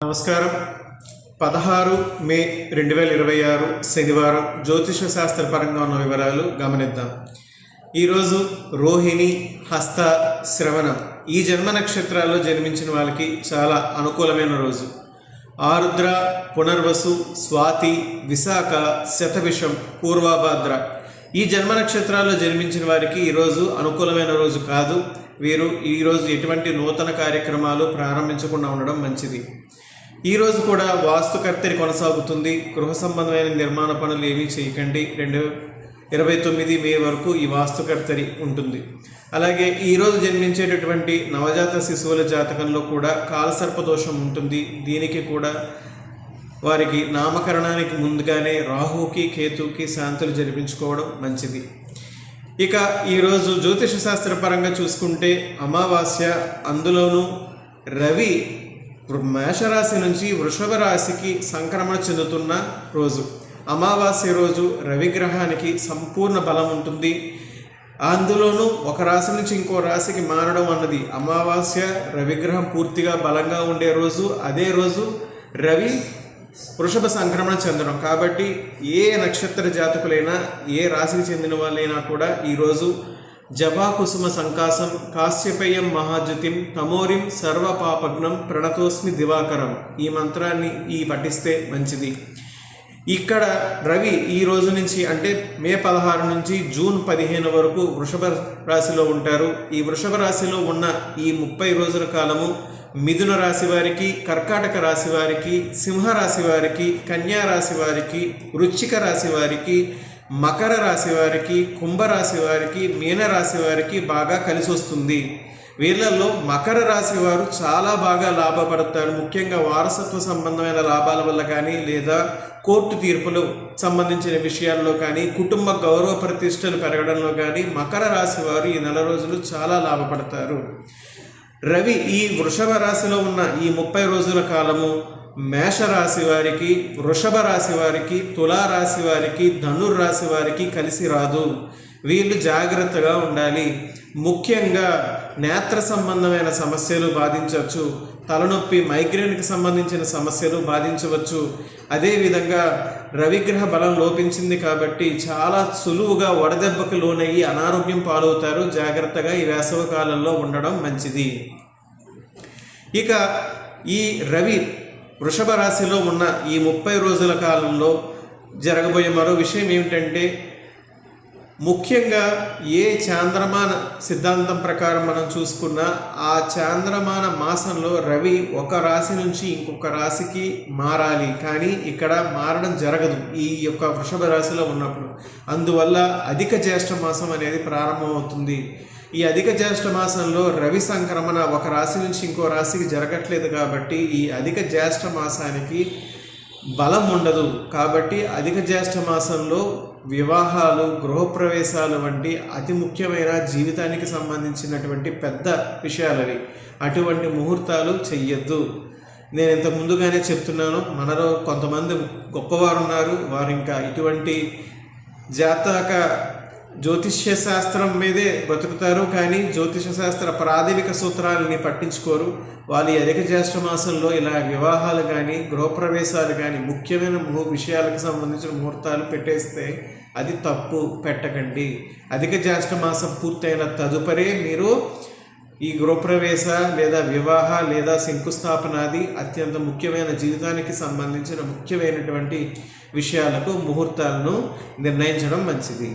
నమస్కారం. 16 మే 2026 శనివారం జ్యోతిష శాస్త్ర పరంగా ఉన్న వివరాలు గమనిద్దాం. ఈరోజు రోహిణి, హస్త, శ్రవణం ఈ జన్మ నక్షత్రాల్లో జన్మించిన వాళ్ళకి చాలా అనుకూలమైన రోజు. ఆరుద్ర, పునర్వసు, స్వాతి, విశాఖ, శతభిషం, పూర్వభాద్ర ఈ జన్మ నక్షత్రాల్లో జన్మించిన వారికి ఈరోజు అనుకూలమైన రోజు కాదు. వీరు ఈరోజు ఎటువంటి నూతన కార్యక్రమాలు ప్రారంభించకుండా ఉండడం మంచిది. ఈరోజు కూడా వాస్తుకర్తరి కొనసాగుతుంది. గృహ సంబంధమైన నిర్మాణ పనులు ఏమీ చేయకండి. 29 మే వరకు ఈ వాస్తుకర్తరి ఉంటుంది. అలాగే ఈరోజు జన్మించేటటువంటి నవజాత శిశువుల జాతకంలో కూడా కాలసర్పదోషం ఉంటుంది. దీనికి కూడా వారికి నామకరణానికి ముందుగానే రాహుకి, కేతుకి శాంతులు జరిపించుకోవడం మంచిది. ఇక ఈరోజు జ్యోతిష శాస్త్ర పరంగా చూసుకుంటే అమావాస్య, అందులోనూ రవి మేషరాశి నుంచి వృషభ రాశికి సంక్రమణ చెందుతున్న రోజు. అమావాస్య రోజు రవిగ్రహానికి సంపూర్ణ బలం ఉంటుంది. అందులోనూ ఒక రాశి నుంచి ఇంకో రాశికి మారడం అన్నది అమావాస్య రవిగ్రహం పూర్తిగా బలంగా ఉండే రోజు. అదే రోజు రవి వృషభ సంక్రమణ చెందడం. కాబట్టి ఏ నక్షత్ర జాతకులైనా, ఏ రాశికి చెందిన వాళ్ళైనా కూడా ఈరోజు జపాకుసుమ సంకాసం, కాశ్యపేయం మహాద్యుతిం, తమోరిం సర్వపాపగ్నం, ప్రణతోస్మి దివాకరం ఈ మంత్రాన్ని పఠిస్తే మంచిది. ఇక్కడ రవి ఈ రోజు నుంచి అంటే మే 16 నుంచి జూన్ 15 వరకు వృషభ రాశిలో ఉంటారు. ఈ వృషభ రాశిలో ఉన్న ఈ 30 రోజుల కాలము మిథున రాశి వారికి, కర్కాటక రాశి వారికి, సింహరాశి వారికి, కన్యా రాశి వారికి, వృశ్చిక రాశి వారికి, మకర రాశి వారికి, కుంభరాశి వారికి, మీనరాశి వారికి బాగా కలిసి వస్తుంది. వీళ్ళల్లో మకర రాశి వారు చాలా బాగా లాభపడతారు. ముఖ్యంగా వారసత్వ సంబంధమైన లాభాల వల్ల కానీ, లేదా కోర్టు తీర్పులు సంబంధించిన విషయాల్లో కానీ, కుటుంబ గౌరవ ప్రతిష్టలు పెరగడంలో కానీ మకర రాశి వారు ఈ నెల రోజులు చాలా లాభపడతారు. రవి ఈ వృషభ రాశిలో ఉన్న ఈ 30 రోజుల కాలము మేషరాశి వారికి, వృషభ రాశి వారికి, తులారాశి వారికి, ధనుర్రాశి వారికి కలిసి రాదు. వీళ్ళు జాగ్రత్తగా ఉండాలి. ముఖ్యంగా నేత్ర సంబంధమైన సమస్యలు బాధించవచ్చు. తలనొప్పి, మైగ్రేన్కి సంబంధించిన సమస్యలు బాధించవచ్చు. అదేవిధంగా రవిగ్రహ బలం లోపించింది కాబట్టి చాలా సులువుగా వడదెబ్బకు లోనయ్యి అనారోగ్యం పాలవుతారు. జాగ్రత్తగా ఈ వేసవి కాలంలో ఉండడం మంచిది. ఇక ఈ రవి వృషభ రాశిలో ఉన్న ఈ 30 రోజుల కాలంలో జరగబోయే మరో విషయం ఏమిటంటే, ముఖ్యంగా ఏ చాంద్రమాన సిద్ధాంతం ప్రకారం మనం చూసుకున్నా ఆ చాంద్రమాన మాసంలో రవి ఒక రాశి నుంచి ఇంకొక రాశికి మారాలి. కానీ ఇక్కడ మారడం జరగదు ఈ యొక్క వృషభ రాశిలో ఉన్నప్పుడు. అందువల్ల అధిక జ్యేష్ఠ మాసం అనేది ప్రారంభమవుతుంది. ఈ అధిక జ్యేష్ఠ మాసంలో రవి సంక్రమణ ఒక రాశి నుంచి ఇంకో రాశికి జరగట్లేదు కాబట్టి ఈ అధిక జ్యేష్ఠ మాసానికి బలం ఉండదు. కాబట్టి అధిక జ్యేష్ఠ మాసంలో వివాహాలు, గృహప్రవేశాలు వంటి అతి ముఖ్యమైన జీవితానికి సంబంధించినటువంటి పెద్ద విషయాలవి. అటువంటి ముహూర్తాలు చెయ్యొద్దు. నేను ఇంత ముందుగానే చెప్తున్నాను, మనలో కొంతమంది గొప్పవారు ఉన్నారు. వారు ఇంకా ఇటువంటి జాతక జ్యోతిష్య శాస్త్రం మీదే బతుకుతారు. కానీ జ్యోతిష శాస్త్ర ప్రాథమిక సూత్రాలని పట్టించుకోరు. వాళ్ళు అధిక జ్యేష్ఠ మాసంలో ఇలా వివాహాలు కానీ, గృహప్రవేశాలు కానీ, ముఖ్యమైన విషయాలకు సంబంధించిన ముహూర్తాలు పెట్టేస్తే అది తప్పు. పెట్టకండి. అధిక జ్యేష్ఠ మాసం పూర్తయిన తదుపరే మీరు ఈ గృహప్రవేశ లేదా వివాహ లేదా శంకుస్థాపనాది అత్యంత ముఖ్యమైన జీవితానికి సంబంధించిన ముఖ్యమైనటువంటి విషయాలకు ముహూర్తాలను నిర్ణయించడం మంచిది.